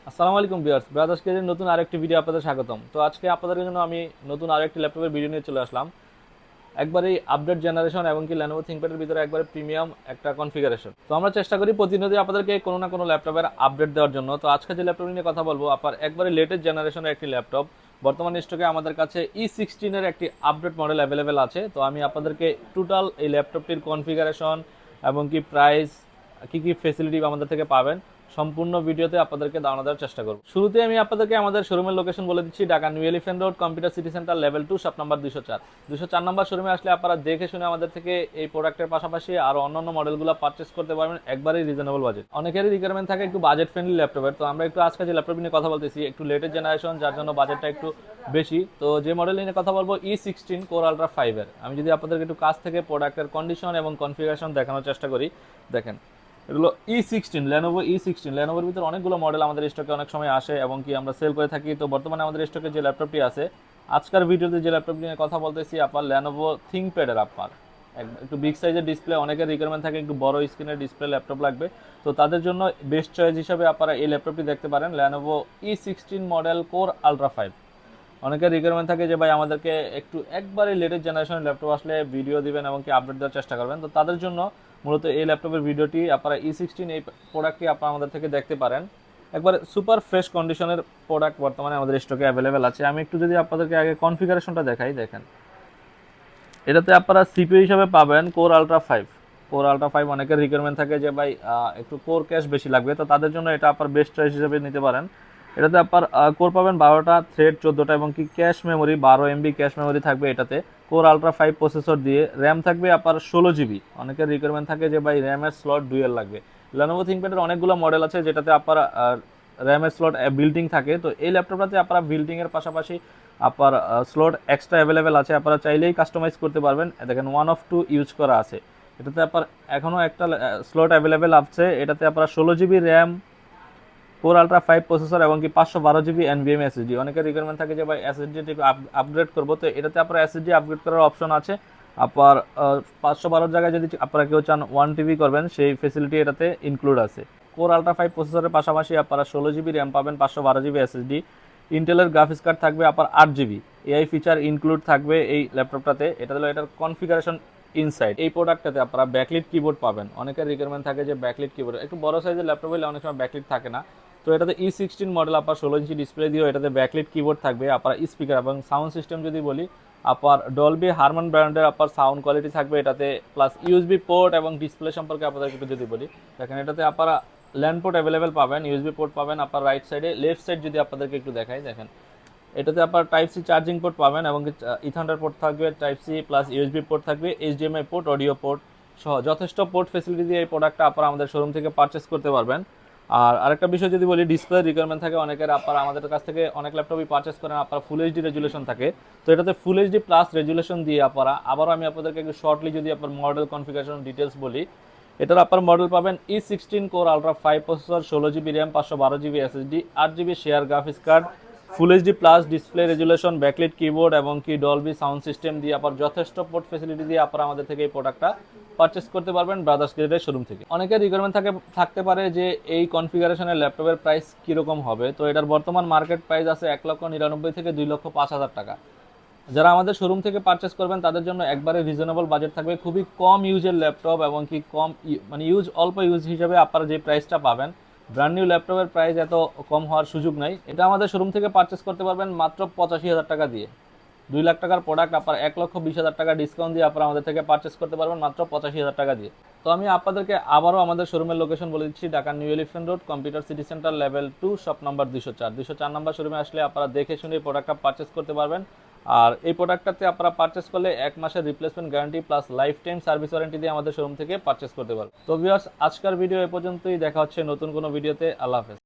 আসসালামু আলাইকুম viewers, brothers কেজের নতুন আরেকটি ভিডিও আপনাদের স্বাগতম। তো আজকে আপনাদের জন্য আমি নতুন আরেকটি ল্যাপটপের ভিডিও নিয়ে চলে আসলাম। একবারেই আপডেট জেনারেশন এবং কি Lenovo ThinkPad-এর ভিতরে একবারে প্রিমিয়াম একটা কনফিগারেশন। তো আমরা চেষ্টা করি প্রতিনিয়তই আপনাদেরকে কোনো না কোনো ল্যাপটপের আপডেট দেওয়ার জন্য। তো আজকে যে ল্যাপটপ নিয়ে কথা বলবো আপনার একবারে লেটেস্ট জেনারেশনের একটি ল্যাপটপ। বর্তমান স্টকে আমাদের কাছে E16-এর একটি আপডেট মডেল অ্যাভেলেবেল আছে। তো আমি আপনাদেরকে টোটাল এই ল্যাপটপটির কনফিগারেশন এবং কি প্রাইস, কি কি ফেসিলিটি আমাদের থেকে পাবেন সম্পূর্ণ ভিডিওতে আপনাদেরকে ধারণা দেওয়ার চেষ্টা করব। শুরুতে আমি আপনাদেরকে আমাদের শোরুমের লোকেশন বলে দিচ্ছি। Dhaka new elephant road, computer city centre, level 2, shop number 204 number শোরুমে আসলে আপনারা দেখে শুনে আমাদের থেকে এই প্রোডাক্টের পাশাপাশি আরো অন্যান্য মডেলগুলো পারচেস করতে পারবেন একবারেই রিজনেবল বাজেট। অনেকেরই রিকোয়ারমেন্ট থাকে একটু বাজেট ফ্রেন্ডলি ল্যাপটপের। তো আমরা একটু আজকে যে ল্যাপটপ নিয়ে কথা বলতেছি একটু লেটেস্ট জেনারেশন, যার জন্য বাজেটটা একটু বেশি। তো যে মডেল নিয়ে কথা বলবো E16 কোর আলট্রা 5-এর। আমি যদি আপনাদেরকে একটু কাছ থেকে প্রোডাক্টের কন্ডিশন এবং কনফিগারেশন দেখানোর চেষ্টা করি, দেখেন এগুলো E16, Lenovo E16। লেনোভোর ভিতরে অনেকগুলো মডেল আমাদের স্টকে অনেক সময় আসে এবং কি আমরা সেল করে থাকি। তো বর্তমানে আমাদের স্টকে যে ল্যাপটপটি আছে, আজকের ভিডিওতে যে ল্যাপটপ নিয়ে কথা বলতেছি আপনার Lenovo ThinkPad-এর। আপনার একটু বিগ সাইজের ডিসপ্লে, অনেকের রিকোয়ারমেন্ট থাকে একটু বড় স্ক্রিনের ডিসপ্লে ল্যাপটপ লাগবে। তো তাদের জন্য বেস্ট চয়েস হিসেবে আপনারা এই ল্যাপটপটি দেখতে পারেন, Lenovo E16 model core ultra 5। অনেকের রিকোয়ারমেন্ট থাকে যে ভাই আমাদেরকে একটু একবারে লেটেস্ট জেনারেশনের ল্যাপটপ আসলে ভিডিও দিবেন এবং কি আপডেট দেওয়ার চেষ্টা করবেন। তো তাদের জন্য মূলত এই ল্যাপটপের ভিডিওটি আপনারা E16 এই প্রোডাক্টটি আপনারা আমাদের থেকে দেখতে পারেন। একবারে সুপার ফ্রেশ কন্ডিশনের প্রোডাক্ট বর্তমানে আমাদের স্টকে অ্যাভেলেবেল আছে। আমি একটু যদি আপনাদেরকে আগে কনফিগারেশনটা দেখাই, দেখেন এটাতে আপনারা সিপিইউ হিসাবে পাবেন কোর আলট্রা 5। কোর আলট্রা 5 অনেকের রিকোয়ারমেন্ট থাকে যে ভাই একটু কোর ক্যাশ বেশি লাগবে, তো তাদের জন্য এটা আপনার বেস্ট চয়েস হিসেবে নিতে পারেন। এটাতে আপনার কোর পাবেন 12টা, থ্রেড 14টা এবং কি cache memory 12 MB cache memory থাকবে এটাতে। কোর আলট্রা 5 প্রসেসর দিয়ে র্যাম থাকবে আপনার 16 GB। অনেকের রিকোয়ারমেন্ট থাকে যে ভাই র্যামের স্লট ডুয়েল লাগবে। Lenovo ThinkPad-এর অনেকগুলো মডেল আছে যেটাতে আপনার র্যামের স্লট বিল্ডিং থাকে। তো এই ল্যাপটপটাতে আপনারা বিল্ডিং এর পাশাপাশি আপনার স্লট এক্সট্রা অ্যাভেলেবেল আছে, আপনারা চাইলেই কাস্টমাইজ করতে পারবেন। দেখেন 1 of 2 ইউজ করা আছে এটাতে। আপনার এখনও একটা স্লট অ্যাভেলেবেল আছে এটাতে। আপনার 16 GB RAM, core ultra 5 processor এবং কি 512 GB NVMe SSD। অনেকের রিকোয়ারমেন্ট থাকে যে ভাই এসএসডি আপগ্রেড করবো, তো এটাতে আপনার এসএসডি আপগ্রেড করার অপশন আছে। আপনার 512 জায়গায় যদি আপনারা কেউ চান 1 TB করবেন, সেই ফেসিলিটি এটাতে ইনক্লুড আছে। কোর আলট্রা 5 প্রসেসরের পাশাপাশি আপনারা 16 GB র্যাম পাবেন, 512 GB SSD। ইন্টেলের গ্রাফিক্স কার্ড থাকবে আপনার 8 GB। এআই ফিচার ইনক্লুড থাকবে এই ল্যাপটপটাতে। এটা হলো এটার কনফিগারেশন ইনসাইড। এই প্রোডাক্টটাতে আপনারা ব্যাকলিট কিবোর্ড পাবেন। অনেকের রিকোয়ারমেন্ট থাকে যে ব্যাকলিট কিবোর্ড, একটু বড় সাইজের ল্যাপটপ হলে অনেক সময় ব্যাকলিট থাকে না। তো এটাতে E16 মডেল আপনার 16 ইঞ্চি ডিসপ্লে দিয়েও এটাতে ব্যাকলিট কিবোর্ড থাকবে। আপনার স্পিকার এবং সাউন্ড সিস্টেম যদি বলি, আপনার ডলবি হারমান ব্র্যান্ডের আপনার সাউন্ড কোয়ালিটি থাকবে এটাতে। প্লাস ইউএসবি পোর্ট এবং ডিসপ্লে সম্পর্কে আপনাদেরকে একটু যদি বলি, দেখেন এটাতে আপনারা ল্যান্ড পোর্ট অ্যাভেলেবেল পাবেন, ইউএসবি পোর্ট পাবেন আপনার রাইট সাইডে। লেফট সাইড যদি আপনাদেরকে একটু দেখাই, দেখেন এটাতে আপনার টাইপ সি চার্জিং পোর্ট পাবেন এবং ইথান্ডার পোর্ট থাকবে, type C plus USB port থাকবে, এইচডিএমআই পোর্ট, অডিও পোর্ট সহ যথেষ্ট পোর্ট ফেসিলিটি দিয়ে এই প্রোডাক্টটা আপনারা আমাদের শোরুম থেকে পারচেস করতে পারবেন। আর আরেকটা বিষয় যদি বলি, ডিসপ্লে রিকোয়ারমেন্ট থাকে অনেকের। আপনারা আমাদের কাছ থেকে অনেক ল্যাপটপই পারচেস করেন, আপনার ফুল এইচডি রেজুলেশন থাকে। তো এটাতে ফুল এইচডি প্লাস রেজুলেশন দিয়ে আপনারা আবারও আমি আপনাদেরকে একটু শর্টলি যদি আপনার মডেল কনফিগারেশন ডিটেলস বলি, এটার আপনার মডেল পাবেন E16 core ultra 5 processor, 16 GB RAM, 512 GB SSD, 8 GB share graphics card, full HD plus display resolution, backlit keyboard এবং কি ডলবি সাউন্ড সিস্টেম দিয়ে আপনার যথেষ্ট পোর্ট ফেসিলিটি দিয়ে আপনারা আমাদের থেকে এই প্রোডাক্টটা পারচেস করতে পারবেন ব্রাদার্স গ্রেডের শোরুম থেকে। অনেকের রিকোয়ারমেন্ট থাকতে পারে যে এই কনফিগারেশনের ল্যাপটপের প্রাইস কীরকম হবে। তো এটার বর্তমান মার্কেট প্রাইস আছে 1,99,000 থেকে 2,05,000 টাকা। যারা আমাদের শোরুম থেকে পারচেস করবেন তাদের জন্য একবারে রিজনেবল বাজেট থাকবে, খুবই কম ইউজের ল্যাপটপ এবং কি কম মানে অল্প ইউজ হিসাবে আপনারা যে প্রাইসটা পাবেন, ব্র্যান্ড নিউ ল্যাপটপের প্রাইস এত কম হওয়ার সুযোগ নাই। এটা আমাদের শোরুম থেকে পারচেস করতে পারবেন মাত্র 85,000 টাকা দিয়ে। 2 লাখ টাকার প্রোডাক্ট আপনার 1,20,000 টাকা ডিসকাউন্ট দিয়ে আপনারা আমাদের থেকে পারচেস করতে পারবেন মাত্র 85,000 টাকা দিয়ে। তো আমি আপনাদেরকে আবারও আমাদের শোরুমের লোকেশন বলে দিচ্ছি, Dhaka new elephant road, computer city centre, level 2, shop number 204 number শোরুমে আসলে আপনারা দেখে শুনে এই প্রোডাক্টটা পারচেস করতে পারবেন। আর এই প্রোডাক্টটাতে আপনারা পারচেস করলে 1 মাসের replacement guarantee plus life time service warranty দিয়ে আমাদের শোরুম থেকে পারচেস করতে পারবেন। তো ভিউয়ার্স, আজকের ভিডিও এ পর্যন্তই। দেখা হচ্ছে নতুন কোনো ভিডিওতে। আল্লাহ হাফেজ।